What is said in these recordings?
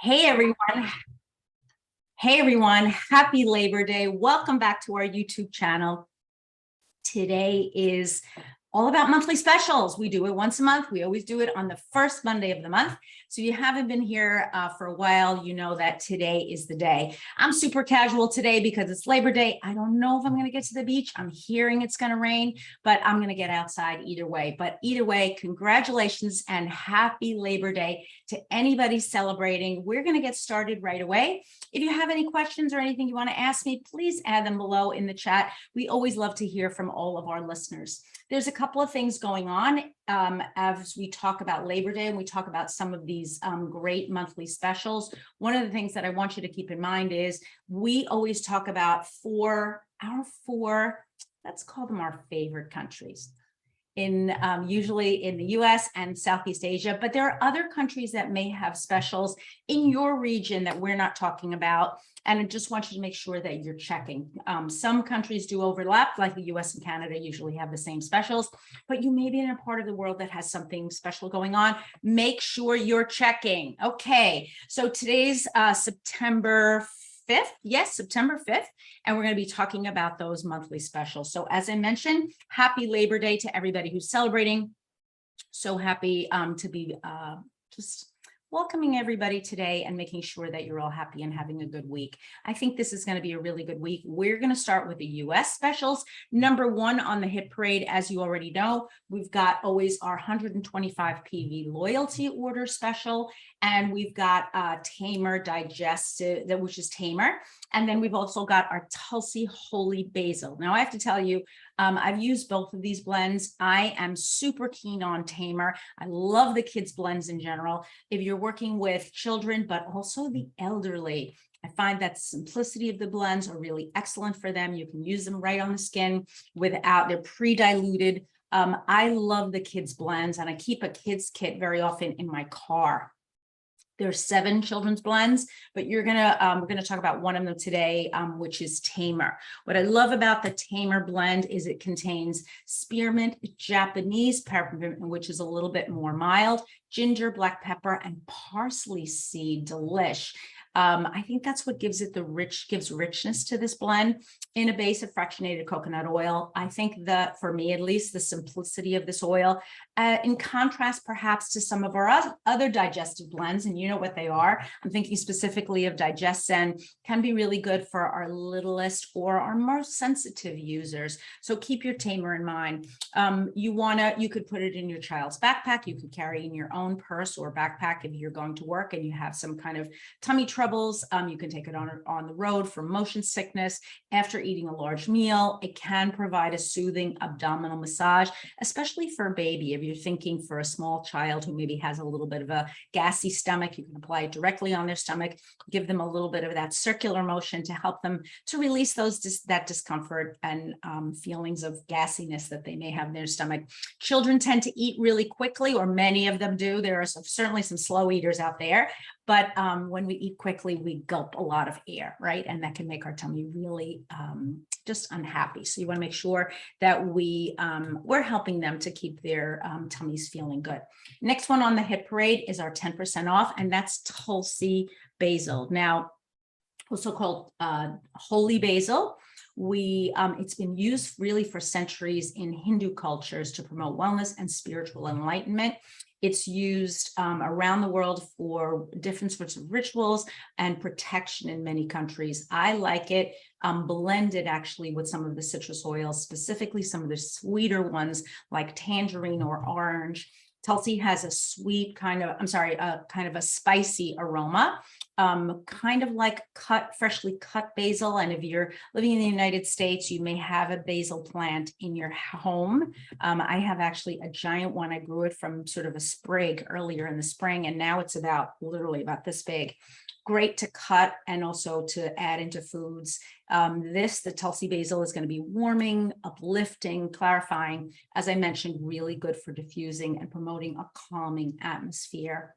Hey everyone. Hey everyone. Happy Labor Day. Welcome back to our YouTube channel. Today is all about monthly specials. We do it once a month. We always do it on the first Monday of the month. So if you haven't been here for a while, you know that today is the day. I'm super casual today because it's Labor Day. I don't know if I'm going to get to the beach. I'm hearing it's going to rain, but I'm going to get outside either way. But either way, congratulations and happy Labor Day to anybody celebrating. We're going to get started right away. If you have any questions or anything you want to ask me, please add them below in the chat. We always love to hear from all of our listeners. There's a couple of things going on as we talk about Labor Day and we talk about some of these great monthly specials. One of the things that I want you to keep in mind is we always talk about our four, let's call them our favorite countries. Usually in the US and Southeast Asia, but there are other countries that may have specials in your region that we're not talking about. And I just want you to make sure that you're checking. Some countries do overlap, like the US and Canada usually have the same specials, but you may be in a part of the world that has something special going on. Make sure you're checking. Okay, so today's September 5th. Yes, September 5th. And we're going to be talking about those monthly specials. So as I mentioned, happy Labor Day to everybody who's celebrating. So happy to be just welcoming everybody today and making sure that you're all happy and having a good week. I think this is going to be a really good week. We're going to start with the US specials. Number one on the hit parade, as you already know, we've got always our 125 PV loyalty order special. And we've got Tamer digestive, which is Tamer. And then we've also got our Tulsi Holy Basil. Now I have to tell you, I've used both of these blends. I am super keen on Tamer. I love the kids blends in general. If you're working with children, but also the elderly, I find that the simplicity of the blends are really excellent for them. You can use them right on the skin without, they're pre-diluted. I love the kids blends and I keep a kids kit very often in my car. There's 7 children's blends, but we're gonna talk about one of them today, which is Tamer. What I love about the Tamer blend is it contains spearmint, Japanese peppermint, which is a little bit more mild, ginger, black pepper, and parsley seed delish. I think that's what gives it gives richness to this blend. In a base of fractionated coconut oil, I think that for me, at least, the simplicity of this oil, in contrast perhaps to some of our other digestive blends, and you know what they are. I'm thinking specifically of Digesten, can be really good for our littlest or our more sensitive users. So keep your Tamer in mind. You could put it in your child's backpack. You could carry in your own purse or backpack if you're going to work and you have some kind of tummy troubles. You can take it on the road for motion sickness after eating a large meal. It can provide a soothing abdominal massage, especially for a baby. If you're thinking for a small child who maybe has a little bit of a gassy stomach, you can apply it directly on their stomach, give them a little bit of that circular motion to help them to release that discomfort and feelings of gassiness that they may have in their stomach. Children tend to eat really quickly, or many of them do. There are certainly some slow eaters out there. But when we eat quickly, we gulp a lot of air, right? And that can make our tummy really just unhappy. So you want to make sure that we're helping them to keep their tummies feeling good. Next one on the hit parade is our 10% off, and that's Tulsi Basil. Now, also called Holy Basil. It's been used really for centuries in Hindu cultures to promote wellness and spiritual enlightenment. It's used around the world for different sorts of rituals and protection in many countries. I like it blended actually with some of the citrus oils, specifically some of the sweeter ones like tangerine or orange. Tulsi has a sweet kind of a spicy aroma, kind of like freshly cut basil. And if you're living in the United States, you may have a basil plant in your home. I have actually a giant one. I grew it from sort of a sprig earlier in the spring, and now it's literally about this big. Great to cut and also to add into foods. The Tulsi basil is going to be warming, uplifting, clarifying. As I mentioned, really good for diffusing and promoting a calming atmosphere.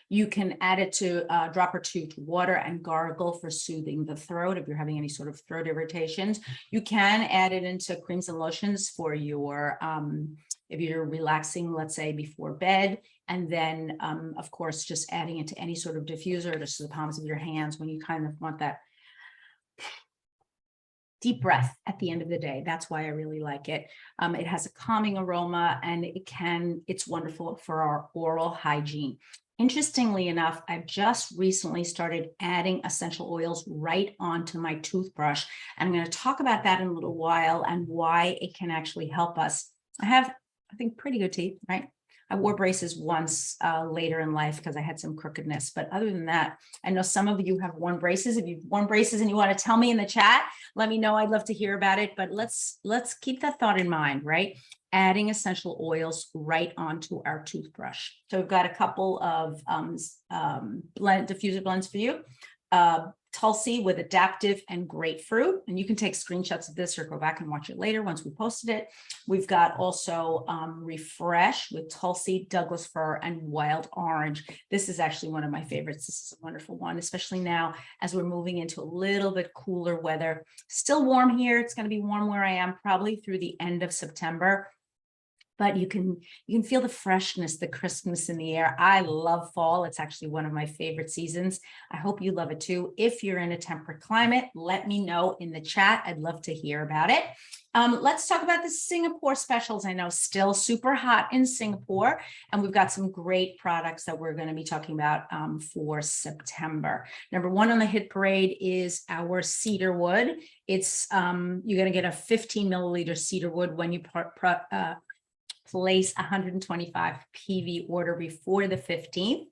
You can add it to a drop or two to water and gargle for soothing the throat if you're having any sort of throat irritations. You can add it into creams and lotions for your if you're relaxing, let's say before bed, and then, of course, just adding it to any sort of diffuser, just to the palms of your hands when you kind of want that deep breath at the end of the day. That's why I really like it. It has a calming aroma, and it's wonderful for our oral hygiene. Interestingly enough, I've just recently started adding essential oils right onto my toothbrush. And I'm going to talk about that in a little while and why it can actually help us. I have, I think, pretty good teeth, right? I wore braces once later in life because I had some crookedness. But other than that, I know some of you have worn braces. If you've worn braces and you want to tell me in the chat, let me know. I'd love to hear about it. But let's keep that thought in mind, right? Adding essential oils right onto our toothbrush. So we've got a couple of diffuser blends for you. Tulsi with Adaptiv and Grapefruit, and you can take screenshots of this or go back and watch it later once we posted it. We've got also Refresh with Tulsi, Douglas Fir, and Wild Orange. This is actually one of my favorites. This is a wonderful one, especially now as we're moving into a little bit cooler weather. Still warm here. It's going to be warm where I am probably through the end of September. But you can feel the freshness, the crispness in the air. I love fall. It's actually one of my favorite seasons. I hope you love it too. If you're in a temperate climate, let me know in the chat. I'd love to hear about it. Let's talk about the Singapore specials. I know still super hot in Singapore, and we've got some great products that we're going to be talking about for September. Number one on the hit parade is our Cedarwood. It's you're going to get a 15 milliliter Cedarwood when you place 125 PV order before the 15th.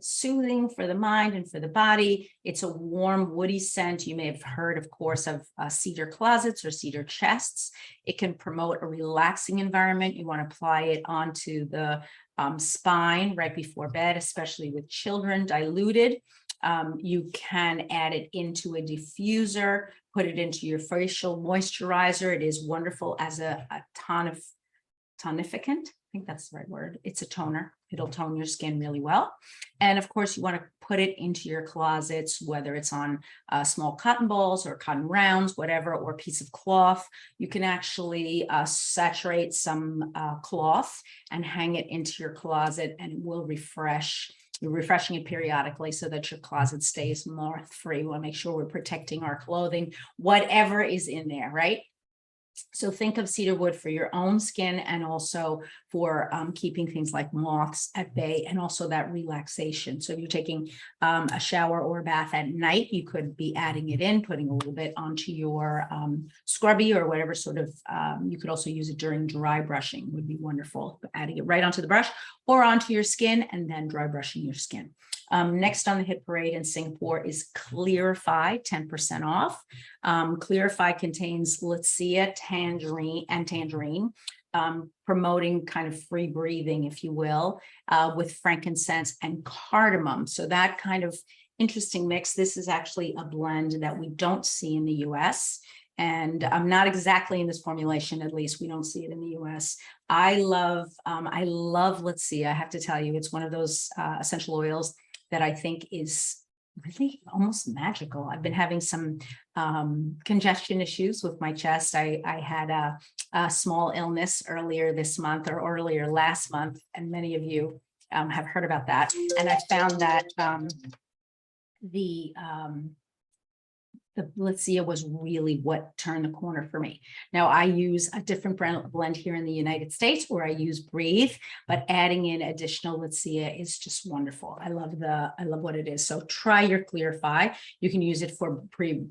Soothing for the mind and for the body. It's a warm, woody scent. You may have heard, of course, of cedar closets or cedar chests. It can promote a relaxing environment. You want to apply it onto the spine right before bed, especially with children, diluted. You can add it into a diffuser, put it into your facial moisturizer. It is wonderful as a tonificant. I think that's the right word. It's a toner. It'll tone your skin really well. And of course, you want to put it into your closets, whether it's on small cotton balls or cotton rounds, whatever, or a piece of cloth. You can actually saturate some cloth and hang it into your closet, and it will refresh. You're refreshing it periodically so that your closet stays moth-free. We want to make sure we're protecting our clothing, whatever is in there, right? So think of cedarwood for your own skin and also for keeping things like moths at bay, and also that relaxation. So if you're taking a shower or a bath at night, you could be adding it in, putting a little bit onto your scrubby or whatever sort of, you could also use it during dry brushing, would be wonderful. Adding it right onto the brush or onto your skin and then dry brushing your skin. Next on the hit parade in Singapore is Clarify, 10% off. Clarify contains Lycia, tangerine, promoting kind of free breathing, if you will, with frankincense and cardamom. So that kind of interesting mix. This is actually a blend that we don't see in the US. And not exactly in this formulation, at least we don't see it in the US. I love Lycia. I have to tell you, it's one of those essential oils that I think is really almost magical. I've been having some congestion issues with my chest. I had a small illness earlier this month or earlier last month, and many of you have heard about that. And I found that the Lycia was really what turned the corner for me. Now I use a different blend here in the United States, or I use Breathe, but adding in additional Lycia is just wonderful. I love what it is. So try your Clarify. You can use it for free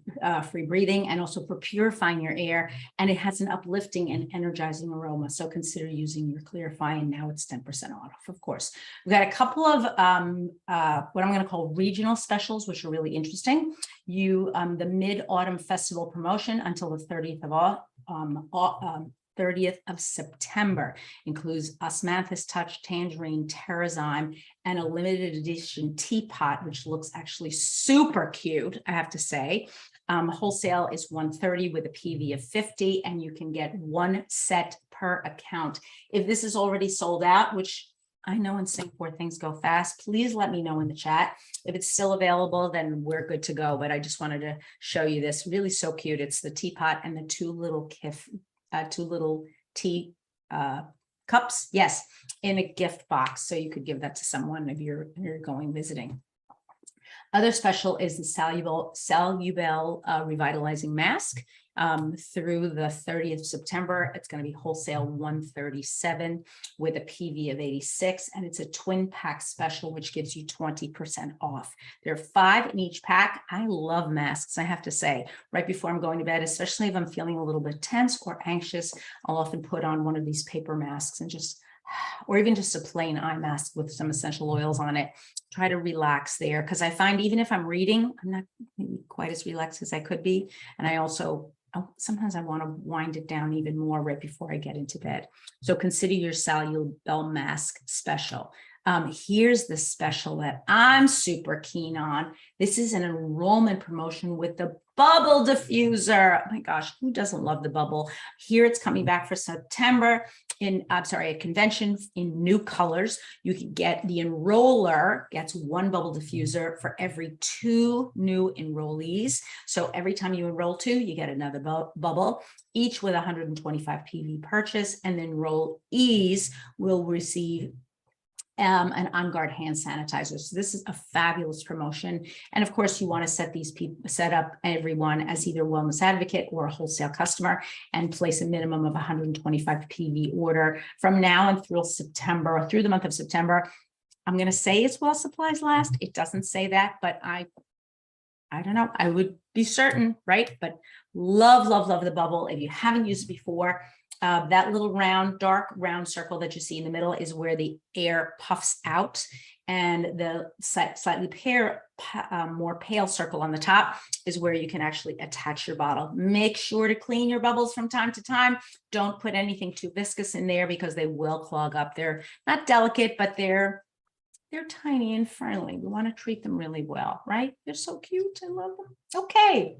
breathing and also for purifying your air. And it has an uplifting and energizing aroma. So consider using your Clarify, and now it's 10% off, of course. We've got a couple of what I'm going to call regional specials, which are really interesting. The Mid-Autumn Festival promotion until the 30th of September includes Osmanthus Touch, Tangerine, Terrazyme, and a limited edition teapot, which looks actually super cute, I have to say. Wholesale is $130 with a PV of 50, and you can get one set per account. If this is already sold out, which I know in Singapore things go fast, please let me know in the chat. If it's still available, then we're good to go. But I just wanted to show you this. Really so cute. It's the teapot and the two little tea cups, yes, in a gift box. So you could give that to someone if you're going visiting. Other special is the Sallubelle Revitalizing Mask. Through the 30th of September, it's going to be wholesale $137 with a PV of 86, and it's a twin pack special, which gives you 20% off. There are 5 in each pack. I love masks, I have to say. Right before I'm going to bed, especially if I'm feeling a little bit tense or anxious, I'll often put on one of these paper masks and just, or even just a plain eye mask with some essential oils on it. Try to relax there, because I find even if I'm reading, I'm not maybe quite as relaxed as I could be. And I also, sometimes I want to wind it down even more right before I get into bed. So consider your Sallubelle mask special. Here's the special that I'm super keen on. This is an enrollment promotion with the Bubble Diffuser. Oh my gosh, who doesn't love the bubble? Here it's coming back for September at convention in new colors. You can get, the enroller gets 1 bubble diffuser for every 2 new enrollees. So every time you enroll 2, you get another bubble, each with 125 PV purchase, and the enrollees will receive an On Guard hand sanitizer. So this is a fabulous promotion. And of course, you want to set up everyone as either a wellness advocate or a wholesale customer, and place a minimum of 125 PV order from now and through September, or through the month of September. I'm going to say it's while supplies last. It doesn't say that, but I don't know. I would be certain, right? But love, love, love the bubble. If you haven't used it before, that little round, dark round circle that you see in the middle is where the air puffs out, and the slightly more pale circle on the top is where you can actually attach your bottle. Make sure to clean your bubbles from time to time. Don't put anything too viscous in there, because they will clog up. They're not delicate, but they're tiny and friendly. We want to treat them really well, right? They're so cute. I love them. Okay.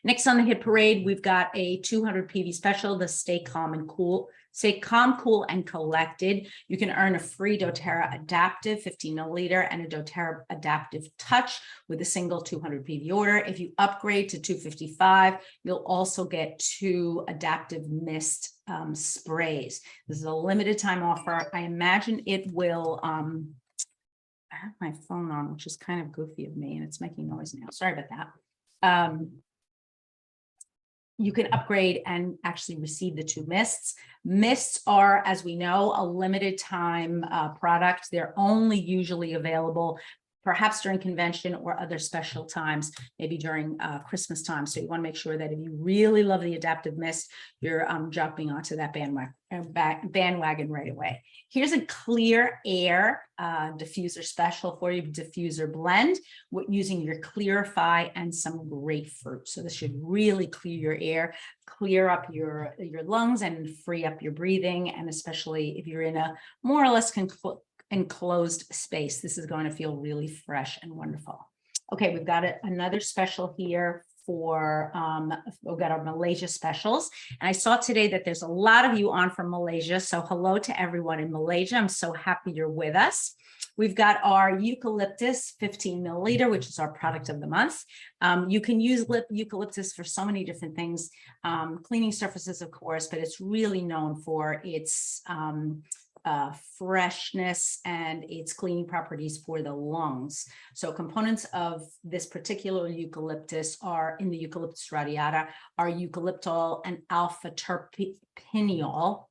Next on the hit parade, we've got a 200 PV special, the Stay Calm, Cool, and Collected. You can earn a free dōTERRA Adaptiv 15 milliliter and a dōTERRA Adaptiv Touch with a single 200 PV order. If you upgrade to 255, you'll also get 2 Adaptiv Mist sprays. This is a limited time offer. I imagine it will, I have my phone on, which is kind of goofy of me, and it's making noise now. Sorry about that. You can upgrade and actually receive the 2 mists. Mists are, as we know, a limited time product. They're only usually available perhaps during convention or other special times, maybe during Christmas time. So you want to make sure that if you really love the Adaptiv Mist, you're jumping onto that bandwagon right away. Here's a clear air diffuser special for you, diffuser blend, using your Clarify and some grapefruit. So this should really clear your air, clear up your lungs, and free up your breathing. And especially if you're in a more or less enclosed space, this is going to feel really fresh and wonderful. Okay, we've got another special here for, we've got our Malaysia specials. And I saw today that there's a lot of you on from Malaysia. So hello to everyone in Malaysia. I'm so happy you're with us. We've got our eucalyptus 15 milliliter, which is our product of the month. You can use eucalyptus for so many different things, cleaning surfaces, of course, but it's really known for its freshness and its cleaning properties for the lungs. So components of this particular eucalyptus are in the Eucalyptus radiata are eucalyptol and alpha terpineol,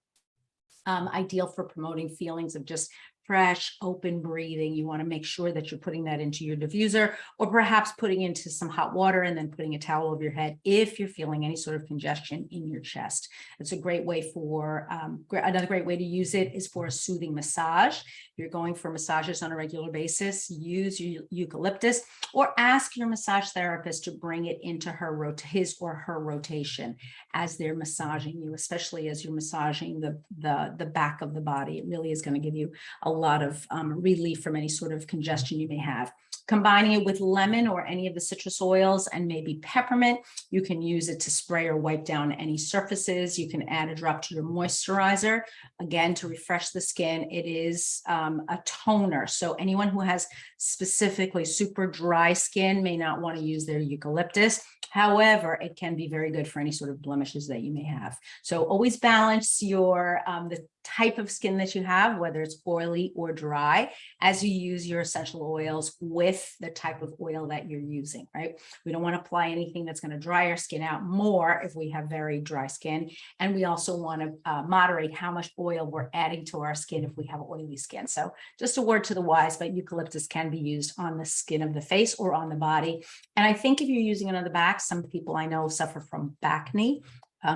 ideal for promoting feelings of just fresh, open breathing. You want to make sure that you're putting that into your diffuser, or perhaps putting into some hot water and then putting a towel over your head if you're feeling any sort of congestion in your chest. It's a great way for, another great way to use it is for a soothing massage. If you're going for massages on a regular basis, use your eucalyptus, or ask your massage therapist to bring it into his or her rotation as they're massaging you, especially as you're massaging the back of the body. It really is going to give you a lot of relief from any sort of congestion you may have. Combining it with lemon or any of the citrus oils and maybe peppermint, you can use it to spray or wipe down any surfaces. You can add a drop to your moisturizer, again, to refresh the skin. It is a toner. So anyone who has specifically super dry skin may not want to use their eucalyptus. However, it can be very good for any sort of blemishes that you may have. So always balance your the type of skin that you have, whether it's oily or dry, as you use your essential oils with the type of oil that you're using, right? We don't want to apply anything that's going to dry our skin out more if we have very dry skin. And we also want to moderate how much oil we're adding to our skin if we have oily skin. So just a word to the wise, but eucalyptus can be used on the skin of the face or on the body. And I think if you're using it on the back, some people I know suffer from back knee.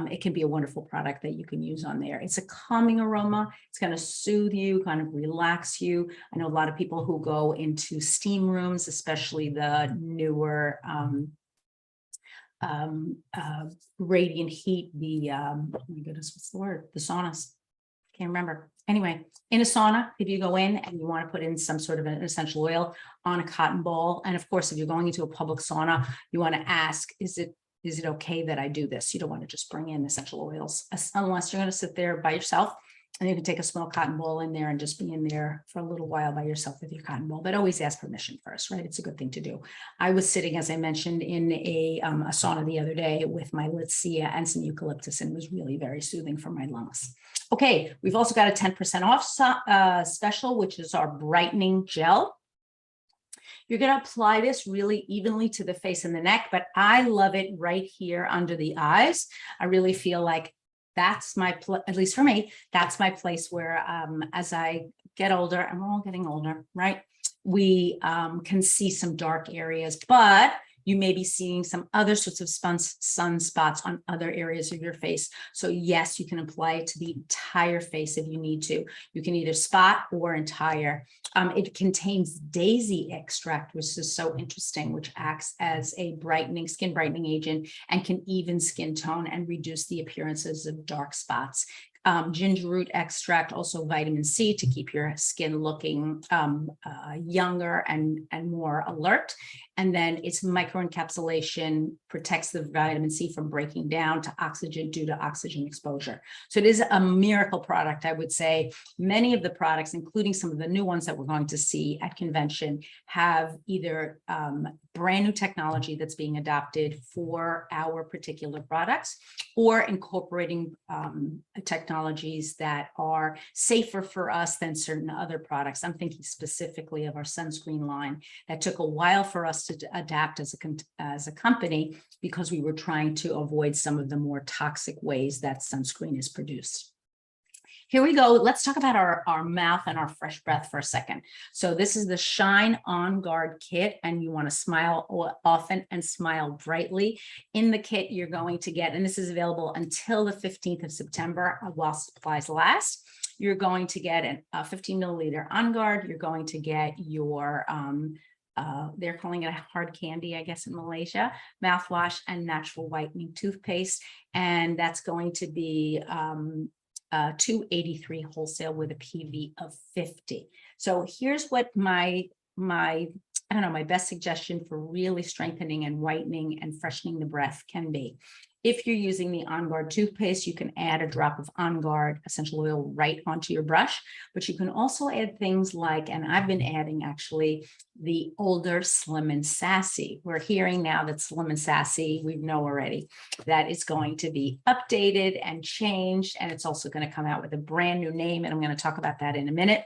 It can be a wonderful product that you can use on there. It's a calming aroma. It's going to soothe you, kind of relax you. I know a lot of people who go into steam rooms, especially the newer radiant heat, oh my goodness, what's the word? The saunas. Can't remember. Anyway, in a sauna, if you go in and you want to put in some sort of an essential oil on a cotton ball, and of course, if you're going into a public sauna, you want to ask, is it okay that I do this? You don't want to just bring in essential oils unless you're going to sit there by yourself, and you can take a small cotton ball in there and just be in there for a little while by yourself with your cotton ball, but always ask permission first, right? It's a good thing to do. I was sitting, as I mentioned, in a sauna the other day with my Litsia and some eucalyptus, and it was really very soothing for my lungs. Okay, we've also got a 10% off special, which is our brightening gel. You're going to apply this really evenly to the face and the neck, but I love it right here under the eyes. I really feel like that's my, at least for me, that's my place where as I get older, and we're all getting older, right? We can see some dark areas, but you may be seeing some other sorts of sunspots on other areas of your face. So yes, you can apply it to the entire face if you need to. You can either spot or entire. It contains daisy extract, which is so interesting, which acts as a skin brightening agent and can even skin tone and reduce the appearances of dark spots. Ginger root extract, also vitamin C to keep your skin looking younger and more alert. And then its microencapsulation protects the vitamin C from breaking down to oxygen due to oxygen exposure. So it is a miracle product, I would say. Many of the products, including some of the new ones that we're going to see at convention, have either brand new technology that's being adopted for our particular products, or incorporating technologies that are safer for us than certain other products. I'm thinking specifically of our sunscreen line that took a while for us to adapt as a company, because we were trying to avoid some of the more toxic ways that sunscreen is produced. Here we go. Let's talk about our mouth and our fresh breath for a second. So this is the Shine On Guard kit, and you want to smile often and smile brightly. In the kit, you're going to get, and this is available until the 15th of September while supplies last. You're going to get a 15 milliliter On Guard. You're going to get your they're calling it a hard candy, I guess, in Malaysia, mouthwash and natural whitening toothpaste. And that's going to be $283 wholesale with a PV of 50. So here's what my best suggestion for really strengthening and whitening and freshening the breath can be. If you're using the On Guard toothpaste, you can add a drop of On Guard essential oil right onto your brush, but you can also add things like, and I've been adding actually, the older Slim and Sassy. We're hearing now that Slim and Sassy, we know already, that it's going to be updated and changed, and it's also going to come out with a brand new name, and I'm going to talk about that in a minute.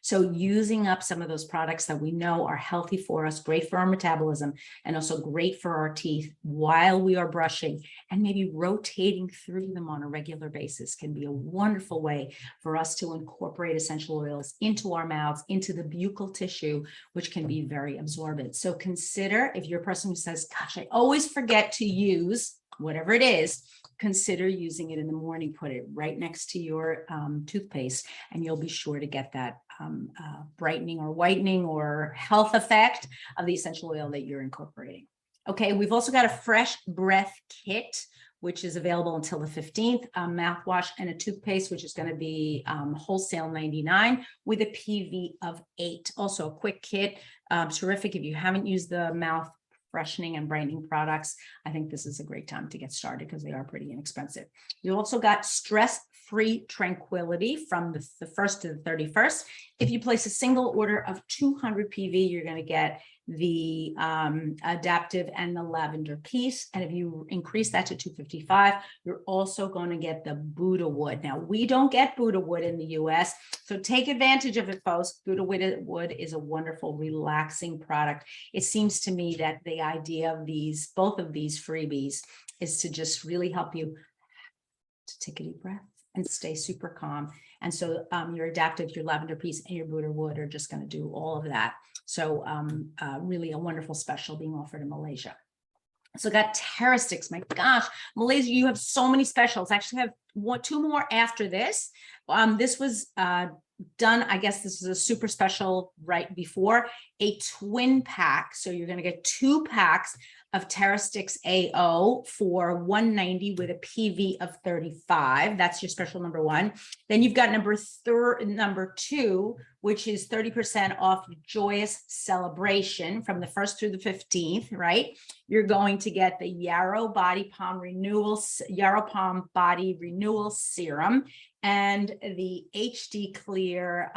So using up some of those products that we know are healthy for us, great for our metabolism, and also great for our teeth while we are brushing, and maybe rotating through them on a regular basis can be a wonderful way for us to incorporate essential oils into our mouths, into the buccal tissue, which can be very absorbent. So consider, if you're a person who says, gosh, I always forget to use whatever it is, consider using it in the morning. Put it right next to your toothpaste, and you'll be sure to get that brightening or whitening or health effect of the essential oil that you're incorporating. Okay, we've also got a fresh breath kit, which is available until the 15th, mouthwash and a toothpaste, which is going to be wholesale $99 with a PV of 8. Also a quick kit, terrific if you haven't used the mouth freshening and brightening products. I think this is a great time to get started because they are pretty inexpensive. You also got stress-free tranquility from the 1st to the 31st If you place a single order of 200 PV, you're going to get the Adaptiv and the lavender piece. And if you increase that to 255, you're also going to get the Buddha wood. Now, we don't get Buddha wood in the US, so take advantage of it, folks. Buddha wood is a wonderful, relaxing product. It seems to me that the idea of both of these freebies is to just really help you to take a deep breath and stay super calm. And so your Adaptiv, your lavender piece, and your Buddha wood are just going to do all of that. So really a wonderful special being offered in Malaysia. So got Terra sticks. My gosh, Malaysia, you have so many specials. I actually have two more after this. This was done, I guess this is a super special right before, a twin pack. So you're going to get 2 packs of Terra Sticks AO for $190 with a PV of 35. That's your special number 1. Then you've got number 2, which is 30% off Joyous Celebration from the 1st through the 15th, right? You're going to get the Yarrow Body Renewal Serum and the HD Clear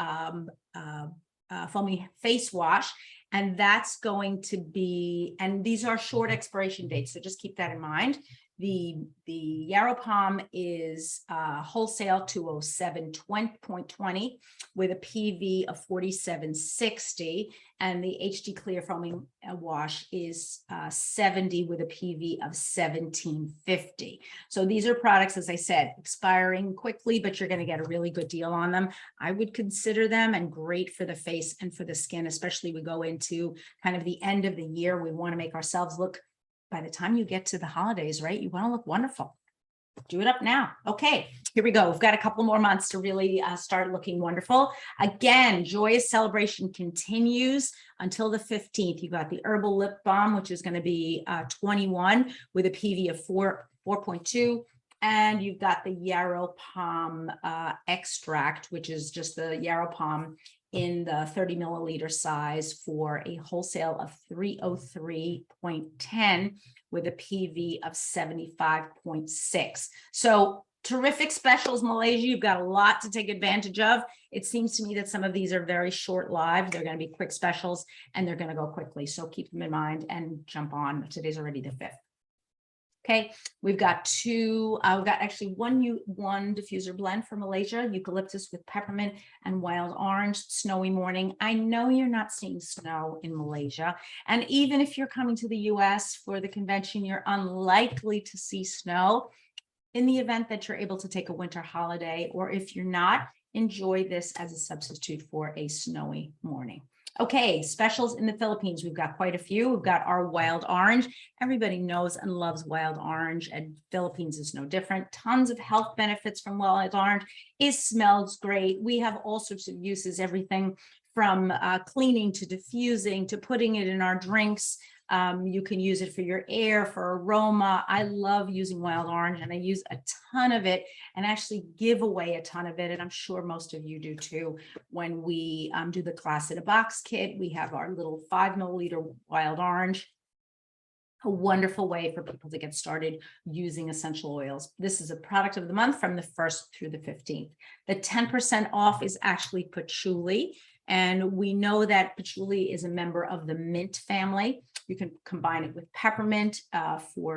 foamy face wash. And that's going to be, and these are short expiration dates, so just keep that in mind. The Yarrow Palm is wholesale 207.20 with a PV of 47.60, and the HD Clear Foaming Wash is 70 with a PV of 17.50. So these are products, as I said, expiring quickly, but you're going to get a really good deal on them. I would consider them, and great for the face and for the skin, especially we go into kind of the end of the year. We want to make ourselves look, by the time you get to the holidays, right? You want to look wonderful. Do it up now. Okay, here we go. We've got a couple more months to really start looking wonderful. Again, Joyous Celebration continues until the 15th. You've got the Herbal Lip Balm, which is going to be 21 with a PV of 4.2. And you've got the Yarrow Palm extract, which is just the Yarrow Palm in the 30 milliliter size for a wholesale of 303.10 with a PV of 75.6. So terrific specials, Malaysia. You've got a lot to take advantage of. It seems to me that some of these are very short-lived. They're going to be quick specials, and they're going to go quickly. So keep them in mind and jump on. Today's already the 5th. Okay, we've got actually one diffuser blend for Malaysia, eucalyptus with peppermint and wild orange, snowy morning. I know you're not seeing snow in Malaysia. And even if you're coming to the US for the convention, you're unlikely to see snow. In the event that you're able to take a winter holiday, or if you're not, enjoy this as a substitute for a snowy morning. Okay, specials in the Philippines. We've got quite a few. We've got our wild orange. Everybody knows and loves wild orange, and Philippines is no different. Tons of health benefits from wild orange. It smells great. We have all sorts of uses, everything from cleaning to diffusing to putting it in our drinks. You can use it for your air, for aroma. I love using wild orange, and I use a ton of it and actually give away a ton of it. And I'm sure most of you do too. When we do the class in a box kit, we have our little 5 milliliter wild orange. A wonderful way for people to get started using essential oils. This is a product of the month from the 1st through the 15th. The 10% off is actually patchouli. And we know that patchouli is a member of the mint family. You can combine it with peppermint for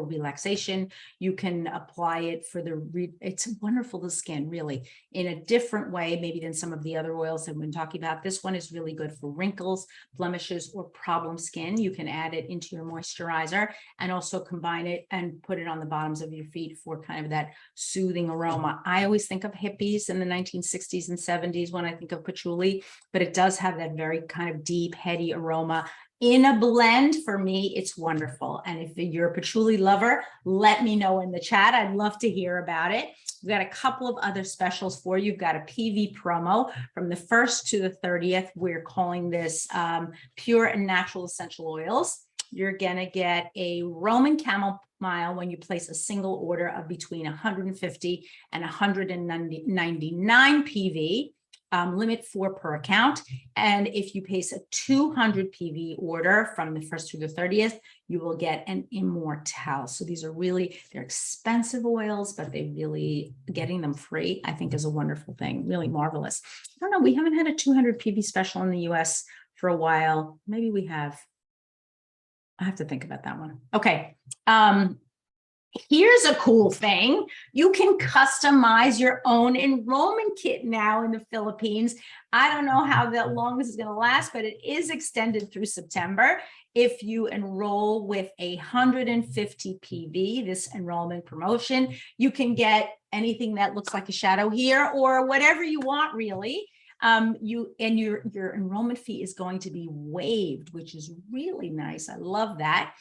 relaxation. You can apply it for it's wonderful to the skin, really, in a different way, maybe than some of the other oils that we've been talking about. This one is really good for wrinkles, blemishes, or problem skin. You can add it into your moisturizer and also combine it and put it on the bottoms of your feet for kind of that soothing aroma. I always think of hippies in the 1960s and 70s when I think of patchouli, but it does have that very kind of deep, heady aroma. In a blend, for me, it's wonderful. And if you're a patchouli lover, let me know in the chat. I'd love to hear about it. We've got a couple of other specials for you. You've got a PV promo from the 1st to the 30th. We're calling this Pure and Natural Essential Oils. You're going to get a Roman chamomile when you place a single order of between 150 and 199 PV. limit 4 per account. And if you place a 200 PV order from the 1st through the 30th, you will get an Immortelle. So these are really, they're expensive oils, but they really, getting them free, I think is a wonderful thing, really marvelous. I don't know, we haven't had a 200 PV special in the US for a while. Maybe we have. I have to think about that one. Okay. Here's a cool thing. You can customize your own enrollment kit now in the Philippines. I don't know how long this is going to last, but it is extended through September. If you enroll with 150 PV, this enrollment promotion, you can get anything that looks like a shadow here or whatever you want, really. Your enrollment fee is going to be waived, which is really nice. I love that.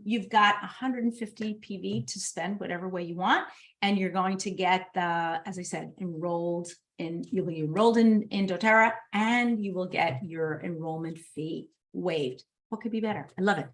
You've got 150 PV to spend whatever way you want, and you're going to get as I said, you'll be enrolled in dōTERRA, and you will get your enrollment fee waived. What could be better? I love it.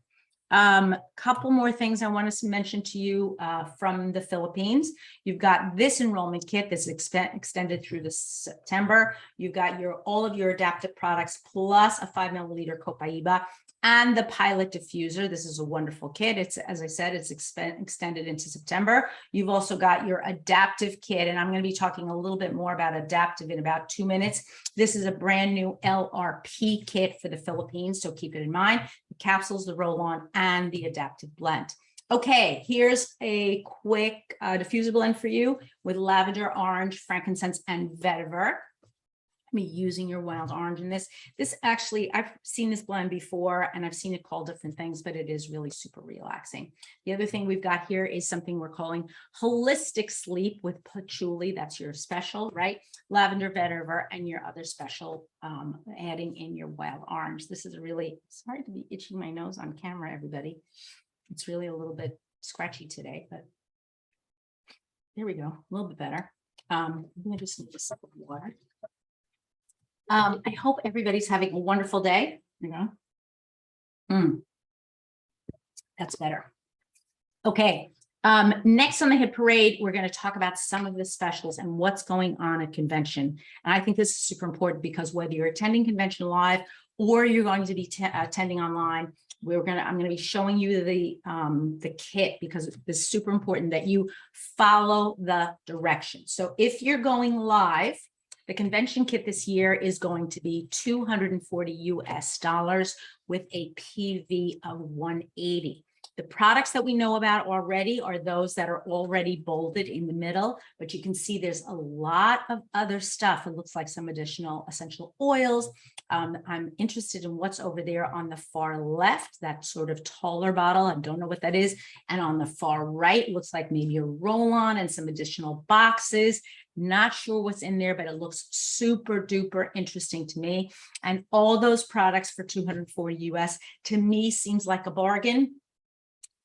Couple more things I want to mention to you from the Philippines. You've got this enrollment kit that's extended through the September. You've got all of your Adaptiv products plus a 5 milliliter Copaiba and the pilot diffuser. This is a wonderful kit. It's, as I said, it's extended into September. You've also got your Adaptiv kit, and I'm going to be talking a little bit more about Adaptiv in about 2 minutes. This is a brand new LRP kit for the Philippines, so keep it in mind. The capsules, the roll-on, and the Adaptiv blend. Okay, here's a quick diffuser blend for you with lavender, orange, frankincense, and vetiver. Me using your wild orange in this. This actually, I've seen this blend before and I've seen it called different things, but it is really super relaxing. The other thing we've got here is something we're calling holistic sleep with patchouli. That's your special, right? Lavender, vetiver, and your other special, adding in your wild orange. This is a really, sorry to be itching my nose on camera, everybody. It's really a little bit scratchy today, but there we go, a little bit better. I'm gonna do some water. I hope everybody's having a wonderful day. That's better. Okay. Next on the hit parade, we're going to talk about some of the specials and what's going on at convention. And I think this is super important because whether you're attending convention live or you're going to be attending online, I'm going to be showing you the kit because it's super important that you follow the directions. So if you're going live, the convention kit this year is going to be $240 US with a PV of 180. The products that we know about already are those that are already bolded in the middle, but you can see there's a lot of other stuff. It looks like some additional essential oils. I'm interested in what's over there on the far left, that sort of taller bottle. I don't know what that is. And on the far right, looks like maybe a roll-on and some additional boxes. Not sure what's in there, but it looks super duper interesting to me. And all those products for $240 US to me seems like a bargain.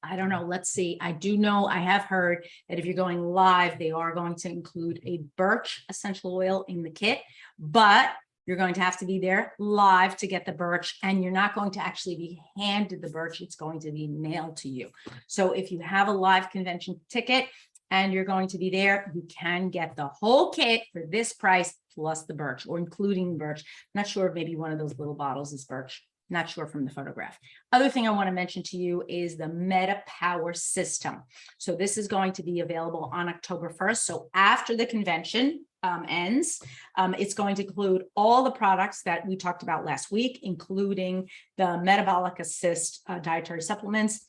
I don't know. Let's see. I do know, I have heard that if you're going live, they are going to include a birch essential oil in the kit, but you're going to have to be there live to get the birch, and you're not going to actually be handed the birch. It's going to be mailed to you. So if you have a live convention ticket and you're going to be there, you can get the whole kit for this price plus the birch, or including birch. I'm not sure if maybe one of those little bottles is birch. Not sure from the photograph. Other thing I want to mention to you is the Meta Power system. So this is going to be available on October 1st. So after the convention ends, it's going to include all the products that we talked about last week, including the Metabolic Assist dietary supplements,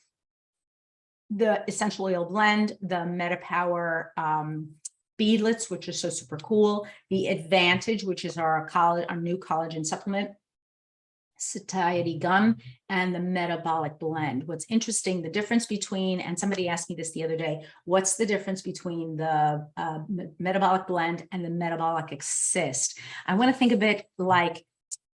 the essential oil blend, the Meta Power beadlets, which are so super cool, the Advantage, which is our new collagen supplement, satiety gum, and the metabolic blend. What's interesting, the difference between, and somebody asked me this the other day, what's the difference between the metabolic blend and the metabolic assist? I want to think of it like,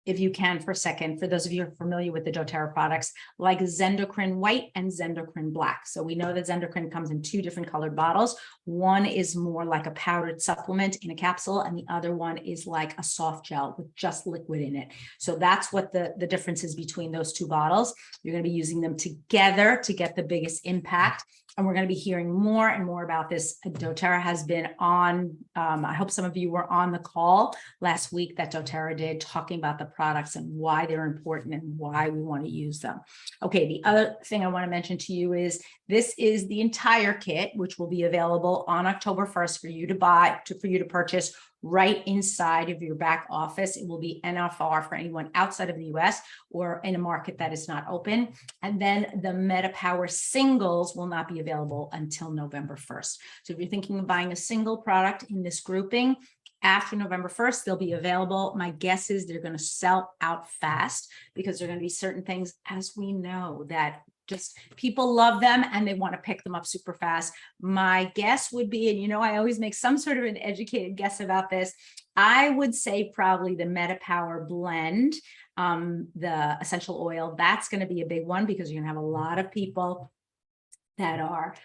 if you can for a second, for those of you who are familiar with the dōTERRA products, like Zendocrine White and Zendocrine Black. So we know that Zendocrine comes in 2 different colored bottles. One is more like a powdered supplement in a capsule, and the other one is like a soft gel with just liquid in it. So that's what the difference is between those 2 bottles. You're going to be using them together to get the biggest impact. And we're going to be hearing more and more about this. dōTERRA has been on, I hope some of you were on the call last week that dōTERRA did, talking about the products and why they're important and why we want to use them. Okay, the other thing I want to mention to you is this is the entire kit, which will be available on October 1st for you to buy, for you to purchase right inside of your back office. It will be NFR for anyone outside of the US or in a market that is not open. And then the MetaPower singles will not be available until November 1st. So if you're thinking of buying a single product in this grouping, after November 1st, they'll be available. My guess is they're going to sell out fast because there are going to be certain things, as we know, that just people love them and they want to pick them up super fast. My guess would be, and I always make some sort of an educated guess about this, I would say probably the MetaPower blend, the essential oil, that's going to be a big one because you're going to have a lot of people that are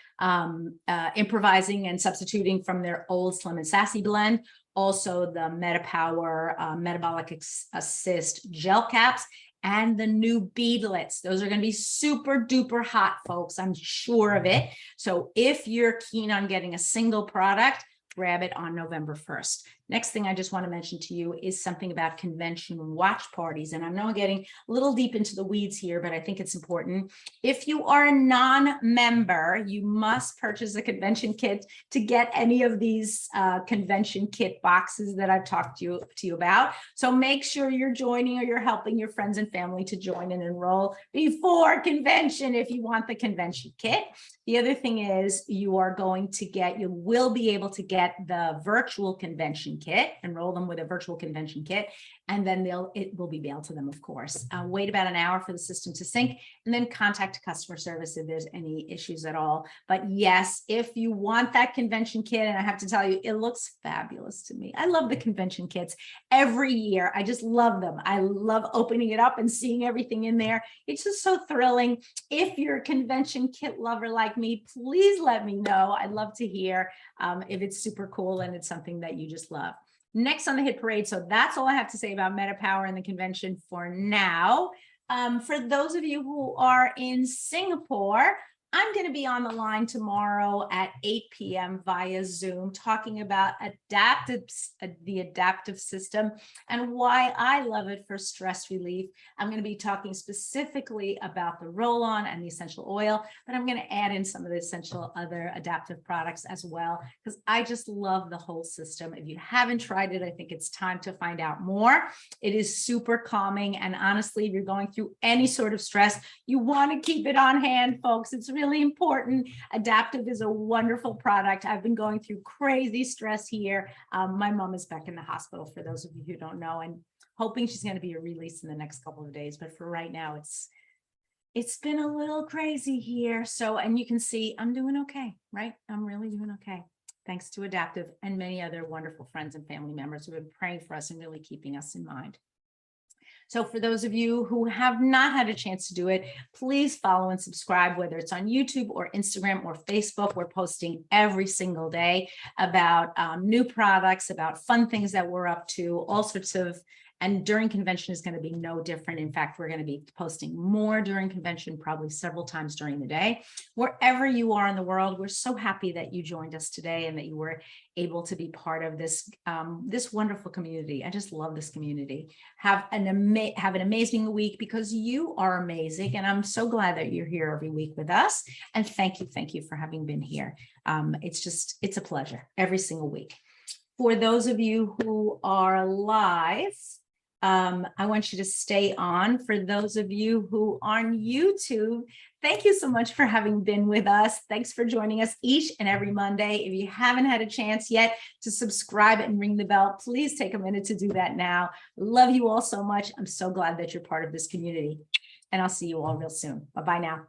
improvising and substituting from their old Slim and Sassy blend. Also the MetaPower Metabolic Assist gel caps, and the new beadlets. Those are going to be super duper hot, folks. I'm sure of it. So if you're keen on getting a single product, grab it on November 1st. Next thing I just want to mention to you is something about convention watch parties. And I know I'm getting a little deep into the weeds here, but I think it's important. If you are a non-member, you must purchase a convention kit to get any of these convention kit boxes that I've talked to you about. So make sure you're joining or you're helping your friends and family to join and enroll before convention if you want the convention kit. The other thing is you will be able to get the virtual convention kit, enroll them with a virtual convention kit, and then it will be mailed to them, of course. Wait about an hour for the system to sync, and then contact customer service if there's any issues at all. But yes, if you want that convention kit, and I have to tell you, it looks fabulous to me. I love the convention kits every year. I just love them. I love opening it up and seeing everything in there. It's just so thrilling. If you're a convention kit lover like me, please let me know. I'd love to hear if it's super cool and it's something that you just love. Next on the hit parade. So that's all I have to say about MetaPower and the convention for now. For those of you who are in Singapore, I'm going to be on the line tomorrow at 8 p.m. via Zoom talking about the Adaptiv system and why I love it for stress relief. I'm going to be talking specifically about the roll-on and the essential oil, but I'm going to add in some of the essential other Adaptiv products as well, because I just love the whole system. If you haven't tried it, I think it's time to find out more. It is super calming. And honestly, if you're going through any sort of stress, you want to keep it on hand, folks. It's really important. Adaptiv is a wonderful product. I've been going through crazy stress here. My mom is back in the hospital, for those of you who don't know, and hoping she's going to be released in the next couple of days. But for right now, it's been a little crazy here. So, and you can see I'm doing okay, right? I'm really doing okay. Thanks to Adaptiv and many other wonderful friends and family members who have been praying for us and really keeping us in mind. So for those of you who have not had a chance to do it, please follow and subscribe, whether it's on YouTube or Instagram or Facebook. We're posting every single day about new products, about fun things that we're up to, all sorts of. And during convention is going to be no different. In fact, we're going to be posting more during convention, probably several times during the day. Wherever you are in the world, we're so happy that you joined us today and that you were able to be part of this, this wonderful community. I just love this community. Have an amazing week, because you are amazing. And I'm so glad that you're here every week with us. And thank you for having been here. It's a pleasure every single week. For those of you who are live, I want you to stay on. For those of you who are on YouTube, thank you so much for having been with us. Thanks for joining us each and every Monday. If you haven't had a chance yet to subscribe and ring the bell, please take a minute to do that now. Love you all so much. I'm so glad that you're part of this community. And I'll see you all real soon. Bye-bye now.